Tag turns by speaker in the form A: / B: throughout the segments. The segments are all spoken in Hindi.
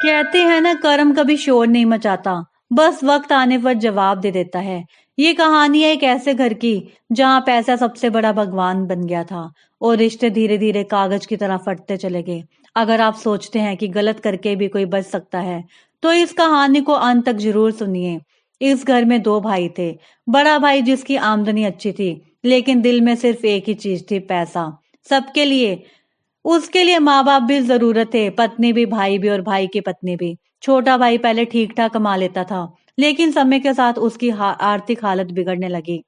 A: कहते हैं ना, कर्म कभी शोर नहीं मचाता, बस वक्त आने पर जवाब दे देता है। ये कहानी है एक ऐसे घर की जहां पैसा सबसे बड़ा भगवान बन गया था और रिश्ते धीरे धीरे कागज की तरह फटते चले गए। अगर आप सोचते हैं कि गलत करके भी कोई बच सकता है, तो इस कहानी को अंत तक जरूर सुनिए। इस घर में दो भाई थे। बड़ा भाई जिसकी आमदनी अच्छी थी, लेकिन दिल में सिर्फ एक ही चीज थी, पैसा। सबके लिए, उसके लिए माँ बाप भी जरूरत थे, पत्नी भी, भाई भी और भाई की पत्नी भी। छोटा भाई पहले ठीक ठाक कमा लेता था, लेकिन समय के साथ उसकी आर्थिक हालत बिगड़ने लगी।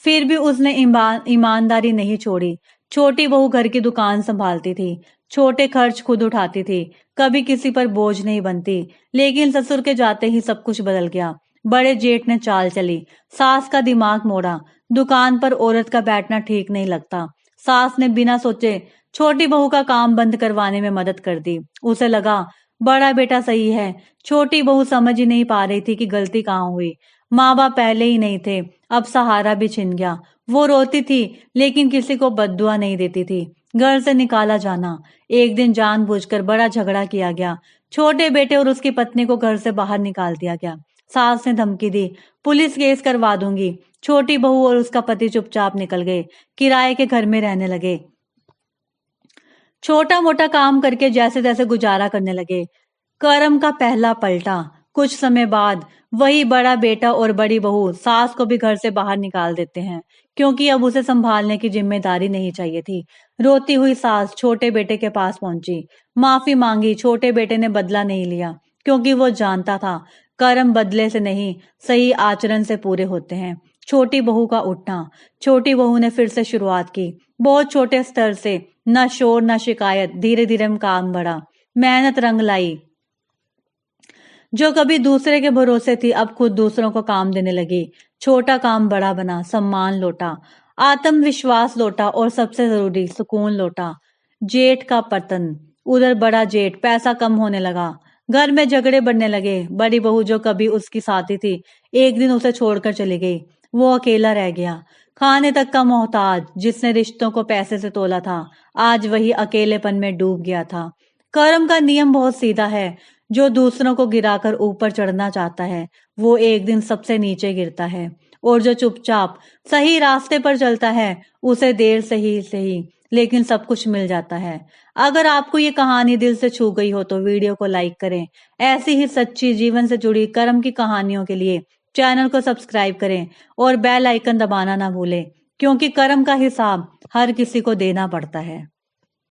A: फिर भी उसने ईमानदारी नहीं छोड़ी। छोटी बहू घर की दुकान संभालती थी, छोटे खर्च खुद उठाती थी, कभी किसी पर बोझ नहीं बनती। लेकिन ससुर के जाते ही सब कुछ बदल गया। बड़े जेठ ने चाल चली, सास का दिमाग मोड़ा। दुकान पर औरत का बैठना ठीक नहीं लगता। सास ने बिना सोचे छोटी बहू का काम बंद करवाने में मदद कर दी। उसे लगा बड़ा बेटा सही है। छोटी बहू समझ ही नहीं पा रही थी कि गलती कहाँ हुई। माँ बाप पहले ही नहीं थे, अब सहारा भी छिन गया। वो रोती थी, लेकिन किसी को बद्दुआ नहीं देती थी। घर से निकाला जाना, एक दिन जानबूझकर बड़ा झगड़ा किया गया। छोटे बेटे और उसकी पत्नी को घर से बाहर निकाल दिया गया। सास ने धमकी दी, पुलिस केस करवा दूंगी। छोटी बहू और उसका पति चुपचाप निकल गए, किराए के घर में रहने लगे। छोटा मोटा काम करके जैसे तैसे गुजारा करने लगे। कर्म का पहला पलटा। कुछ समय बाद वही बड़ा बेटा और बड़ी बहू सास को भी घर से बाहर निकाल देते हैं, क्योंकि अब उसे संभालने की जिम्मेदारी नहीं चाहिए थी। रोती हुई सास छोटे बेटे के पास पहुंची, माफी मांगी। छोटे बेटे ने बदला नहीं लिया, क्योंकि वो जानता था कर्म बदले से नहीं, सही आचरण से पूरे होते हैं। छोटी बहू का उठना। छोटी बहू ने फिर से शुरुआत की, बहुत छोटे स्तर से। न शोर न शिकायत, धीरे धीरे काम बढ़ा। मेहनत रंग लाई। जो कभी दूसरे के भरोसे थी, अब खुद दूसरों को काम देने लगी। छोटा काम बड़ा बना, सम्मान लौटा, आत्मविश्वास लौटा और सबसे जरूरी सुकून लौटा। जेठ का पतन। उधर बड़ा जेठ, पैसा कम होने लगा। घर में झगड़े बढ़ने लगे। बड़ी बहू जो कभी उसकी साथी थी, एक दिन उसे छोड़कर चली गई। वो अकेला रह गया। खाने तक का मोहताज, जिसने रिश्तों को पैसे से तोला था, आज वही अकेलेपन में डूब गया था। कर्म का नियम बहुत सीधा है। जो दूसरों को गिराकर ऊपर चढ़ना चाहता है, वो एक दिन सबसे नीचे गिरता है। और जो चुपचाप सही रास्ते पर चलता है, उसे देर से ही सही, लेकिन सब कुछ मिल जाता है। अगर आपको ये कहानी दिल से छू गई हो, तो वीडियो को लाइक करें। ऐसी ही सच्ची जीवन से जुड़ी कर्म की कहानियों के लिए चैनल को सब्सक्राइब करें और बेल आइकन दबाना ना भूलें, क्योंकि कर्म का हिसाब हर किसी को देना पड़ता है।